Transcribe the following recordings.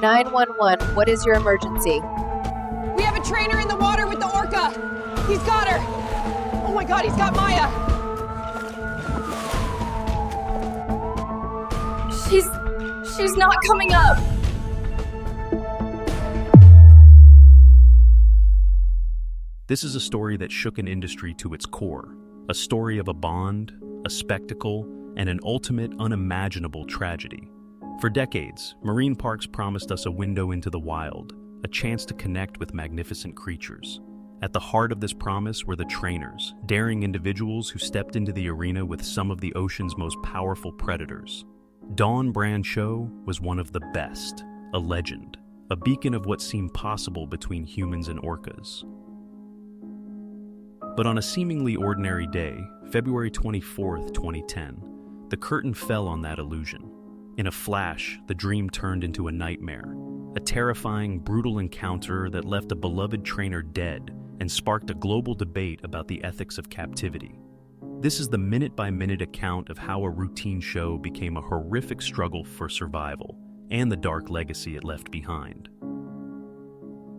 911, what is your emergency? We have a trainer in the water with the orca. He's got her. Oh my God, he's got Maya. She's not coming up. This is a story that shook an industry to its core. A story of a bond, a spectacle, and an ultimate unimaginable tragedy. For decades, marine parks promised us a window into the wild, a chance to connect with magnificent creatures. At the heart of this promise were the trainers, daring individuals who stepped into the arena with some of the ocean's most powerful predators. Brancheau was one of the best, a legend, a beacon of what seemed possible between humans and orcas. But on a seemingly ordinary day, February 24th, 2010, the curtain fell on that illusion. In a flash, the dream turned into a nightmare, a terrifying, brutal encounter that left a beloved trainer dead and sparked a global debate about the ethics of captivity. This is the minute-by-minute account of how a routine show became a horrific struggle for survival and the dark legacy it left behind.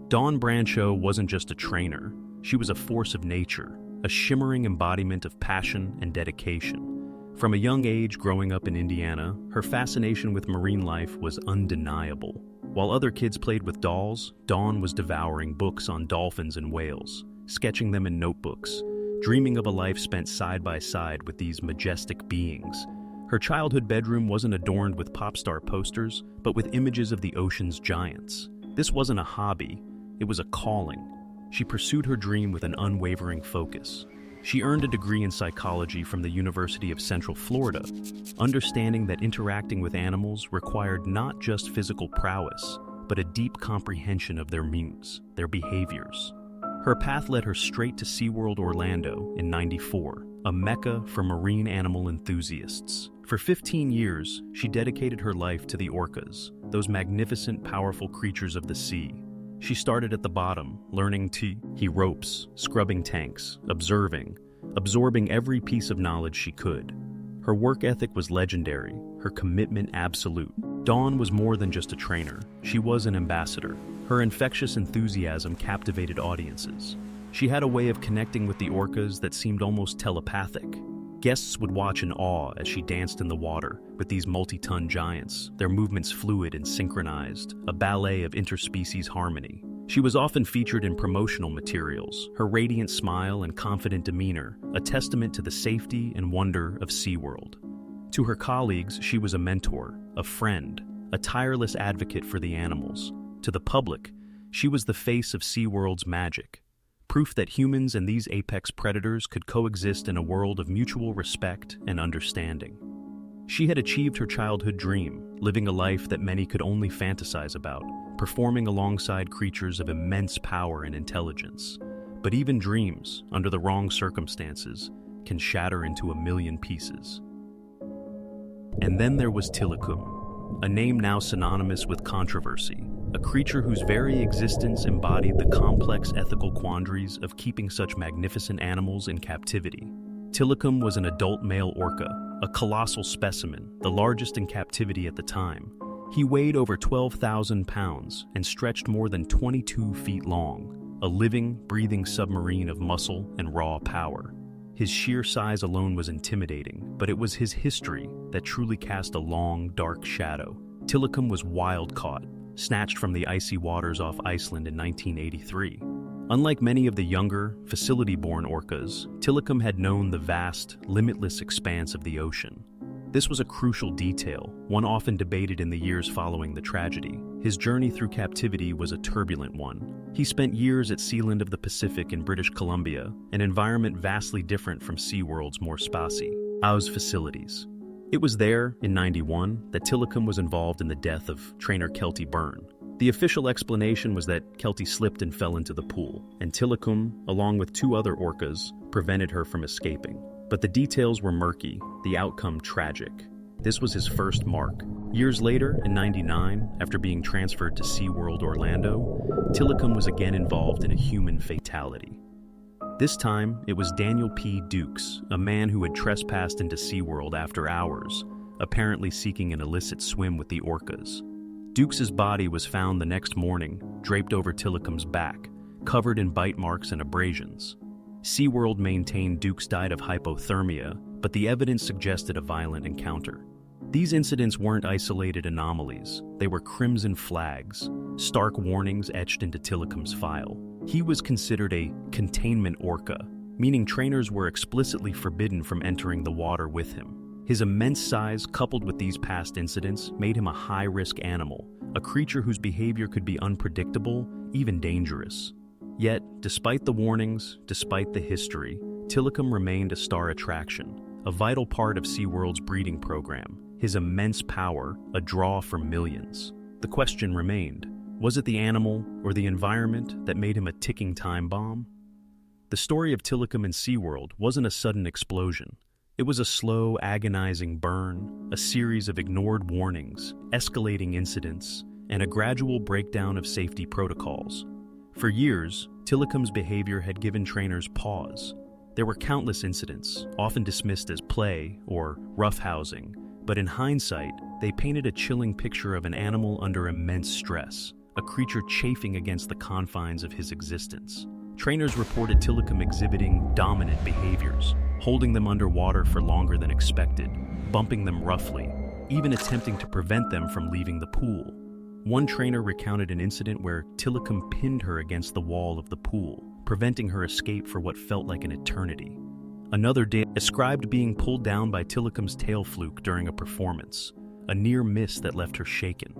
Brancheau wasn't just a trainer. She was a force of nature, a shimmering embodiment of passion and dedication. From a young age growing up in Indiana, her fascination with marine life was undeniable. While other kids played with dolls, Dawn was devouring books on dolphins and whales, sketching them in notebooks, dreaming of a life spent side by side with these majestic beings. Her childhood bedroom wasn't adorned with pop star posters, but with images of the ocean's giants. This wasn't a hobby, it was a calling. She pursued her dream with an unwavering focus. She earned a degree in psychology from the University of Central Florida, understanding that interacting with animals required not just physical prowess, but a deep comprehension of their moods, their behaviors. Her path led her straight to SeaWorld Orlando in '94, a mecca for marine animal enthusiasts. For 15 years, she dedicated her life to the orcas, those magnificent, powerful creatures of the sea. She started at the bottom, learning to he ropes, scrubbing tanks, absorbing every piece of knowledge she could. Her work ethic was legendary, her commitment absolute. Dawn was more than just a trainer. She was an ambassador. Her infectious enthusiasm captivated audiences. She had a way of connecting with the orcas that seemed almost telepathic. Guests would watch in awe as she danced in the water with these multi-ton giants, their movements fluid and synchronized, a ballet of interspecies harmony. She was often featured in promotional materials, her radiant smile and confident demeanor, a testament to the safety and wonder of SeaWorld. To her colleagues, she was a mentor, a friend, a tireless advocate for the animals. To the public, she was the face of SeaWorld's magic. Proof that humans and these apex predators could coexist in a world of mutual respect and understanding. She had achieved her childhood dream, living a life that many could only fantasize about, performing alongside creatures of immense power and intelligence. But even dreams, under the wrong circumstances, can shatter into a million pieces. And then there was Tilikum, a name now synonymous with controversy, a creature whose very existence embodied the complex ethical quandaries of keeping such magnificent animals in captivity. Tilikum was an adult male orca, a colossal specimen, the largest in captivity at the time. He weighed over 12,000 pounds and stretched more than 22 feet long, a living, breathing submarine of muscle and raw power. His sheer size alone was intimidating, but it was his history that truly cast a long, dark shadow. Tilikum was wild-caught, snatched from the icy waters off Iceland in 1983. Unlike many of the younger, facility-born orcas, Tilikum had known the vast, limitless expanse of the ocean. This was a crucial detail, one often debated in the years following the tragedy. His journey through captivity was a turbulent one. He spent years at Sealand of the Pacific in British Columbia, an environment vastly different from SeaWorld's more sparsy, house facilities. It was there, in '91, that Tilikum was involved in the death of trainer Kelty Byrne. The official explanation was that Kelty slipped and fell into the pool, and Tilikum, along with 2 other orcas, prevented her from escaping. But the details were murky, the outcome tragic. This was his first mark. Years later, in '99, after being transferred to SeaWorld Orlando, Tilikum was again involved in a human fatality. This time, it was Daniel P. Dukes, a man who had trespassed into SeaWorld after hours, apparently seeking an illicit swim with the orcas. Dukes's body was found the next morning, draped over Tilikum's back, covered in bite marks and abrasions. SeaWorld maintained Dukes died of hypothermia, but the evidence suggested a violent encounter. These incidents weren't isolated anomalies. They were crimson flags, stark warnings etched into Tilikum's file. He was considered a containment orca, meaning trainers were explicitly forbidden from entering the water with him. His immense size, coupled with these past incidents, made him a high-risk animal, a creature whose behavior could be unpredictable, even dangerous. Yet, despite the warnings, despite the history, Tilikum remained a star attraction, a vital part of SeaWorld's breeding program, his immense power a draw for millions. The question remained, was it the animal or the environment that made him a ticking time bomb? The story of Tilikum in SeaWorld wasn't a sudden explosion. It was a slow, agonizing burn, a series of ignored warnings, escalating incidents, and a gradual breakdown of safety protocols. For years, Tilikum's behavior had given trainers pause. There were countless incidents, often dismissed as play or roughhousing, but in hindsight, they painted a chilling picture of an animal under immense stress, a creature chafing against the confines of his existence. Trainers reported Tilikum exhibiting dominant behaviors, holding them underwater for longer than expected, bumping them roughly, even attempting to prevent them from leaving the pool. One trainer recounted an incident where Tilikum pinned her against the wall of the pool, preventing her escape for what felt like an eternity. Another ascribed being pulled down by Tilikum's tail fluke during a performance, a near miss that left her shaken.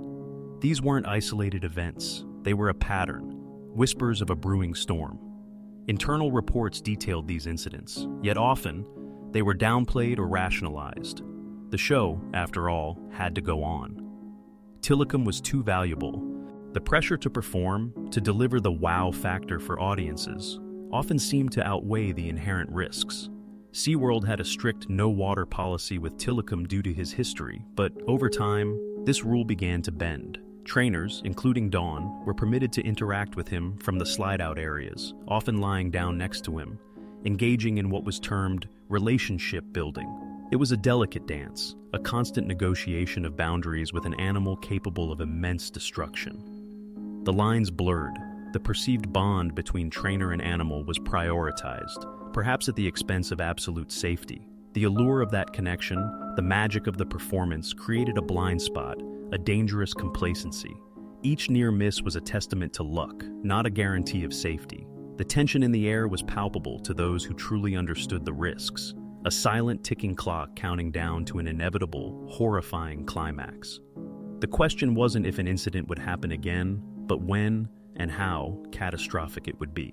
These weren't isolated events, they were a pattern, whispers of a brewing storm. Internal reports detailed these incidents, yet often, they were downplayed or rationalized. The show, after all, had to go on. Tilikum was too valuable. The pressure to perform, to deliver the wow factor for audiences, often seemed to outweigh the inherent risks. SeaWorld had a strict no-water policy with Tilikum due to his history, but over time, this rule began to bend. Trainers, including Dawn, were permitted to interact with him from the slide-out areas, often lying down next to him, engaging in what was termed relationship building. It was a delicate dance, a constant negotiation of boundaries with an animal capable of immense destruction. The lines blurred. The perceived bond between trainer and animal was prioritized, perhaps at the expense of absolute safety. The allure of that connection, the magic of the performance, created a blind spot, a dangerous complacency. Each near miss was a testament to luck, not a guarantee of safety. The tension in the air was palpable to those who truly understood the risks, a silent ticking clock counting down to an inevitable, horrifying climax. The question wasn't if an incident would happen again, but when and how catastrophic it would be.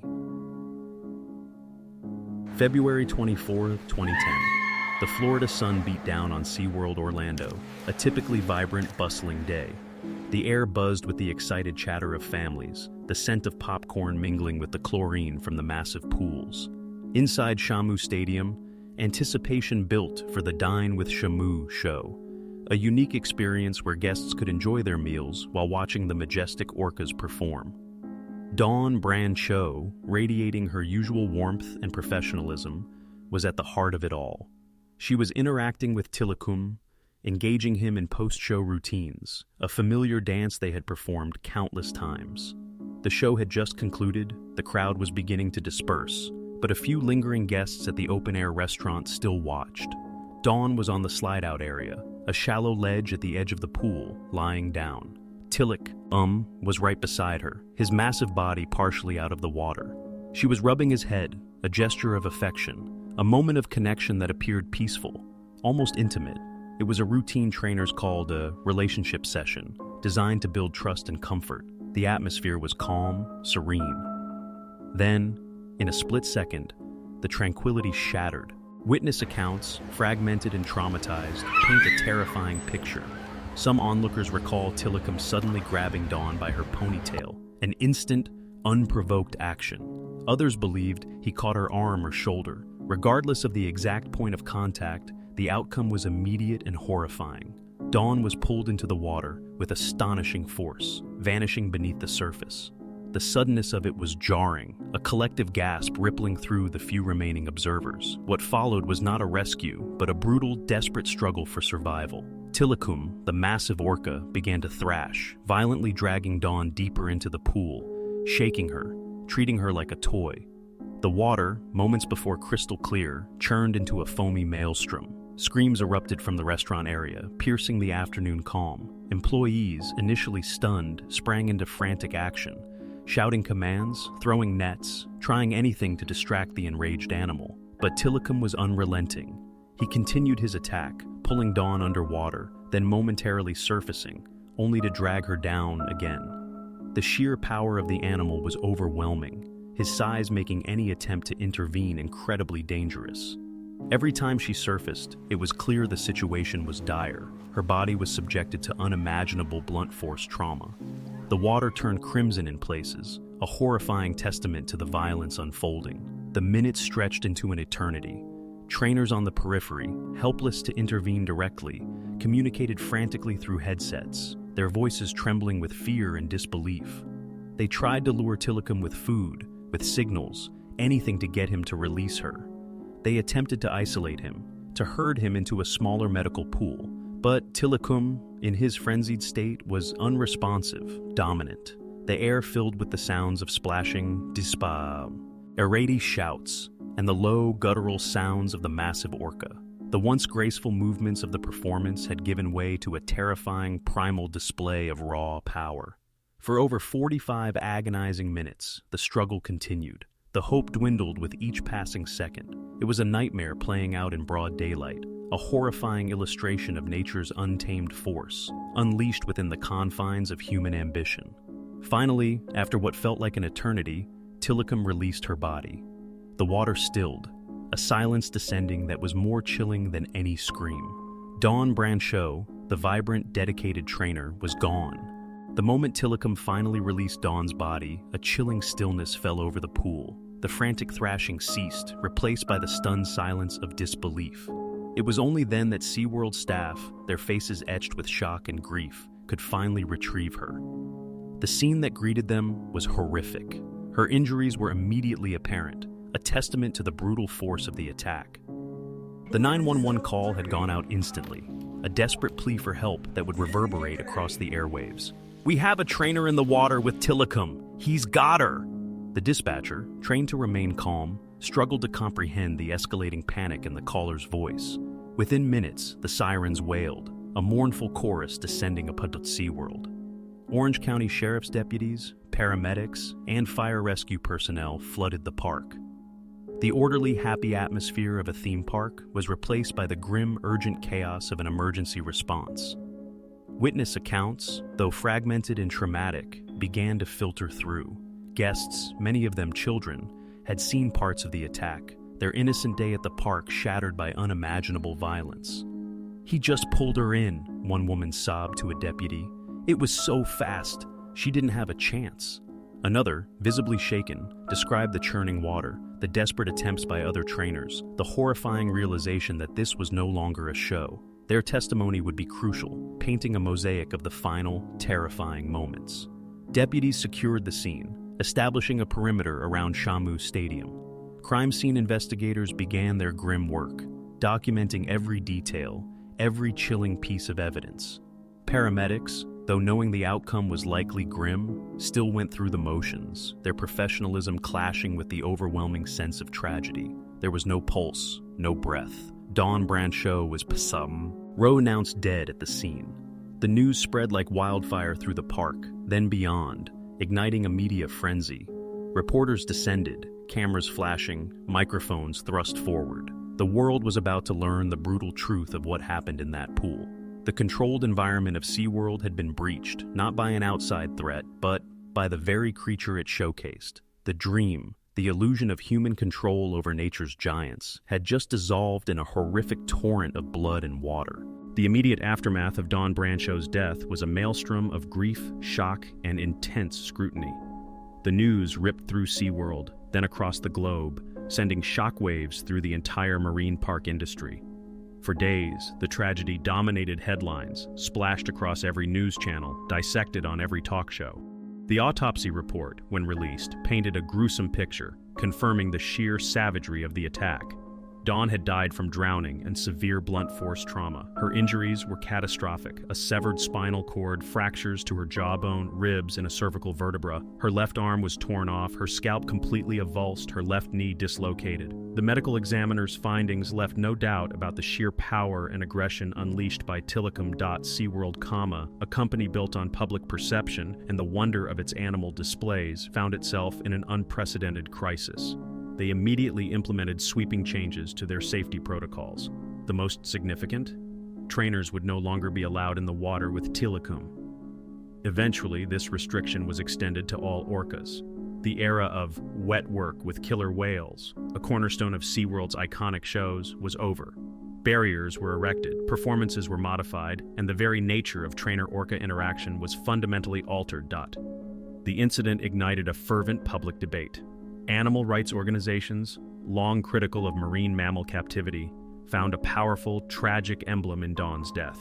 February 24, 2010. The Florida sun beat down on SeaWorld Orlando, a typically vibrant, bustling day. The air buzzed with the excited chatter of families, the scent of popcorn mingling with the chlorine from the massive pools. Inside Shamu Stadium, anticipation built for the Dine with Shamu show, a unique experience where guests could enjoy their meals while watching the majestic orcas perform. Dawn Brancheau, radiating her usual warmth and professionalism, was at the heart of it all. She was interacting with Tilikum, engaging him in post-show routines, a familiar dance they had performed countless times. The show had just concluded, the crowd was beginning to disperse, but a few lingering guests at the open-air restaurant still watched. Dawn was on the slide-out area, a shallow ledge at the edge of the pool, lying down. Tilikum was right beside her, his massive body partially out of the water. She was rubbing his head, a gesture of affection, a moment of connection that appeared peaceful, almost intimate. It was a routine trainers called a relationship session, designed to build trust and comfort. The atmosphere was calm, serene. Then, in a split second, the tranquility shattered. Witness accounts, fragmented and traumatized, paint a terrifying picture. Some onlookers recall Tilikum suddenly grabbing Dawn by her ponytail, an instant, unprovoked action. Others believed he caught her arm or shoulder. Regardless of the exact point of contact, the outcome was immediate and horrifying. Dawn was pulled into the water with astonishing force, vanishing beneath the surface. The suddenness of it was jarring, a collective gasp rippling through the few remaining observers. What followed was not a rescue, but a brutal, desperate struggle for survival. Tilikum, the massive orca, began to thrash, violently dragging Dawn deeper into the pool, shaking her, treating her like a toy. The water, moments before crystal clear, churned into a foamy maelstrom. Screams erupted from the restaurant area, piercing the afternoon calm. Employees, initially stunned, sprang into frantic action, shouting commands, throwing nets, trying anything to distract the enraged animal. But Tilikum was unrelenting. He continued his attack, pulling Dawn underwater, then momentarily surfacing, only to drag her down again. The sheer power of the animal was overwhelming, his size making any attempt to intervene incredibly dangerous. Every time she surfaced, it was clear the situation was dire. Her body was subjected to unimaginable blunt force trauma. The water turned crimson in places, a horrifying testament to the violence unfolding. The minutes stretched into an eternity. Trainers on the periphery, helpless to intervene directly, communicated frantically through headsets, their voices trembling with fear and disbelief. They tried to lure Tilikum with food, with signals, anything to get him to release her. They attempted to isolate him, to herd him into a smaller medical pool, but Tilikum, in his frenzied state, was unresponsive, dominant. The air filled with the sounds of splashing, irate shouts, and the low, guttural sounds of the massive orca. The once graceful movements of the performance had given way to a terrifying, primal display of raw power. For over 45 agonizing minutes, the struggle continued. The hope dwindled with each passing second. It was a nightmare playing out in broad daylight, a horrifying illustration of nature's untamed force, unleashed within the confines of human ambition. Finally, after what felt like an eternity, Tilikum released her body. The water stilled, a silence descending that was more chilling than any scream. Dawn Brancheau, the vibrant, dedicated trainer, was gone. The moment Tilikum finally released Dawn's body, a chilling stillness fell over the pool. The frantic thrashing ceased, replaced by the stunned silence of disbelief. It was only then that SeaWorld staff, their faces etched with shock and grief, could finally retrieve her. The scene that greeted them was horrific. Her injuries were immediately apparent, a testament to the brutal force of the attack. The 911 call had gone out instantly, a desperate plea for help that would reverberate across the airwaves. "We have a trainer in the water with Tilikum. He's got her." The dispatcher, trained to remain calm, struggled to comprehend the escalating panic in the caller's voice. Within minutes, the sirens wailed, a mournful chorus descending upon SeaWorld. Orange County Sheriff's deputies, paramedics, and fire rescue personnel flooded the park. The orderly, happy atmosphere of a theme park was replaced by the grim, urgent chaos of an emergency response. Witness accounts, though fragmented and traumatic, began to filter through. Guests, many of them children, had seen parts of the attack, their innocent day at the park shattered by unimaginable violence. "He just pulled her in," one woman sobbed to a deputy. "It was so fast, she didn't have a chance." Another, visibly shaken, described the churning water, the desperate attempts by other trainers, the horrifying realization that this was no longer a show. Their testimony would be crucial, painting a mosaic of the final, terrifying moments. Deputies secured the scene, establishing a perimeter around Shamu Stadium. Crime scene investigators began their grim work, documenting every detail, every chilling piece of evidence. Paramedics, though knowing the outcome was likely grim, still went through the motions, their professionalism clashing with the overwhelming sense of tragedy. There was no pulse, no breath. Dawn Brancheau was Passam. Rowe announced dead at the scene. The news spread like wildfire through the park, then beyond, igniting a media frenzy. Reporters descended, cameras flashing, microphones thrust forward. The world was about to learn the brutal truth of what happened in that pool. The controlled environment of SeaWorld had been breached, not by an outside threat, but by the very creature it showcased. The dream, the illusion of human control over nature's giants, had just dissolved in a horrific torrent of blood and water. The immediate aftermath of Dawn Brancheau's death was a maelstrom of grief, shock, and intense scrutiny. The news ripped through SeaWorld, then across the globe, sending shockwaves through the entire marine park industry. For days, the tragedy dominated headlines, splashed across every news channel, dissected on every talk show. The autopsy report, when released, painted a gruesome picture, confirming the sheer savagery of the attack. Dawn had died from drowning and severe blunt force trauma. Her injuries were catastrophic: a severed spinal cord, fractures to her jawbone, ribs, and a cervical vertebra. Her left arm was torn off, her scalp completely avulsed, her left knee dislocated. The medical examiner's findings left no doubt about the sheer power and aggression unleashed by Tilikum. SeaWorld, a company built on public perception and the wonder of its animal displays, found itself in an unprecedented crisis. They immediately implemented sweeping changes to their safety protocols. The most significant? Trainers would no longer be allowed in the water with Tilikum. Eventually, this restriction was extended to all orcas. The era of wet work with killer whales, a cornerstone of SeaWorld's iconic shows, was over. Barriers were erected, performances were modified, and the very nature of trainer-orca interaction was fundamentally altered. The incident ignited a fervent public debate. Animal rights organizations, long critical of marine mammal captivity, found a powerful, tragic emblem in Dawn's death.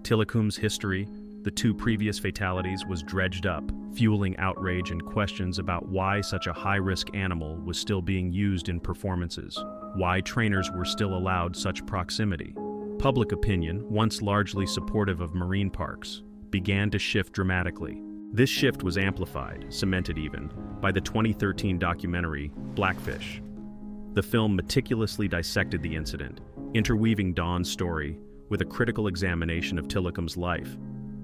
Tilikum's history, the 2 previous fatalities, was dredged up, fueling outrage and questions about why such a high-risk animal was still being used in performances, why trainers were still allowed such proximity. Public opinion, once largely supportive of marine parks, began to shift dramatically. This shift was amplified, cemented even, by the 2013 documentary Blackfish. The film meticulously dissected the incident, interweaving Dawn's story with a critical examination of Tilikum's life,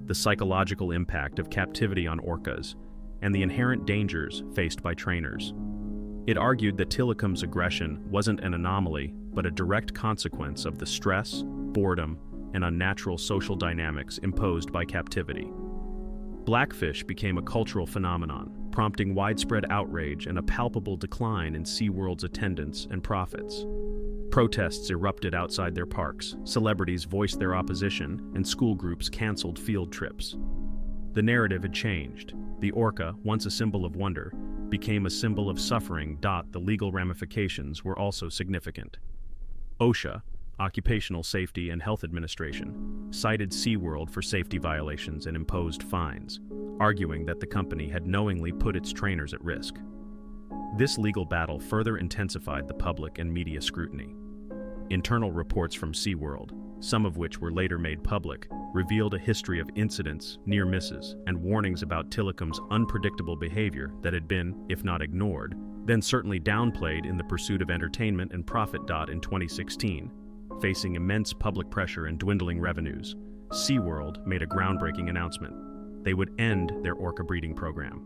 the psychological impact of captivity on orcas, and the inherent dangers faced by trainers. It argued that Tilikum's aggression wasn't an anomaly, but a direct consequence of the stress, boredom, and unnatural social dynamics imposed by captivity. Blackfish became a cultural phenomenon, prompting widespread outrage and a palpable decline in SeaWorld's attendance and profits. Protests erupted outside their parks, celebrities voiced their opposition, and school groups canceled field trips. The narrative had changed. The orca, once a symbol of wonder, became a symbol of suffering. The legal ramifications were also significant. OSHA, Occupational Safety and Health Administration, cited SeaWorld for safety violations and imposed fines, arguing that the company had knowingly put its trainers at risk. This legal battle further intensified the public and media scrutiny. Internal reports from SeaWorld, some of which were later made public, revealed a history of incidents, near misses, and warnings about Tilikum's unpredictable behavior that had been, if not ignored, then certainly downplayed in the pursuit of entertainment and profit. In 2016, facing immense public pressure and dwindling revenues, SeaWorld made a groundbreaking announcement. They would end their orca breeding program.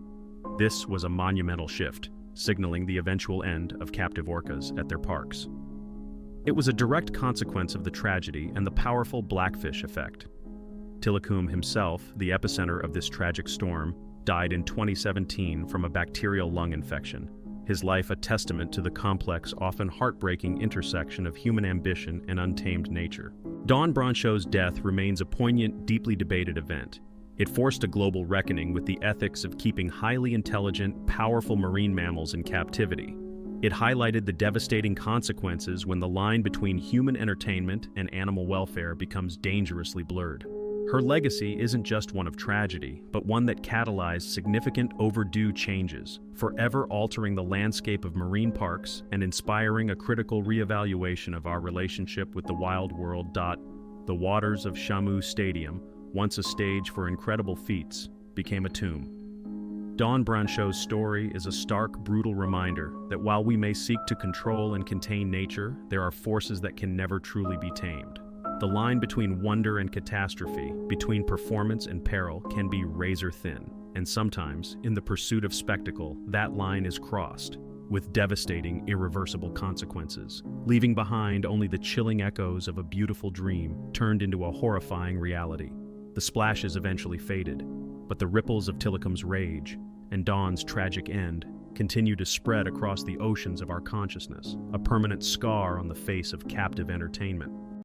This was a monumental shift, signaling the eventual end of captive orcas at their parks. It was a direct consequence of the tragedy and the powerful Blackfish effect. Tilikum himself, the epicenter of this tragic storm, died in 2017 from a bacterial lung infection, his life a testament to the complex, often heartbreaking intersection of human ambition and untamed nature. Dawn Brancheau's death remains a poignant, deeply debated event. It forced a global reckoning with the ethics of keeping highly intelligent, powerful marine mammals in captivity. It highlighted the devastating consequences when the line between human entertainment and animal welfare becomes dangerously blurred. Her legacy isn't just one of tragedy, but one that catalyzed significant overdue changes, forever altering the landscape of marine parks and inspiring a critical reevaluation of our relationship with the wild world. The waters of Shamu Stadium, once a stage for incredible feats, became a tomb. Dawn Brancheau's story is a stark, brutal reminder that while we may seek to control and contain nature, there are forces that can never truly be tamed. The line between wonder and catastrophe, between performance and peril, can be razor thin, and sometimes, in the pursuit of spectacle, that line is crossed, with devastating, irreversible consequences, leaving behind only the chilling echoes of a beautiful dream turned into a horrifying reality. The splashes eventually faded, but the ripples of Tilikum's rage and Dawn's tragic end continue to spread across the oceans of our consciousness, a permanent scar on the face of captive entertainment.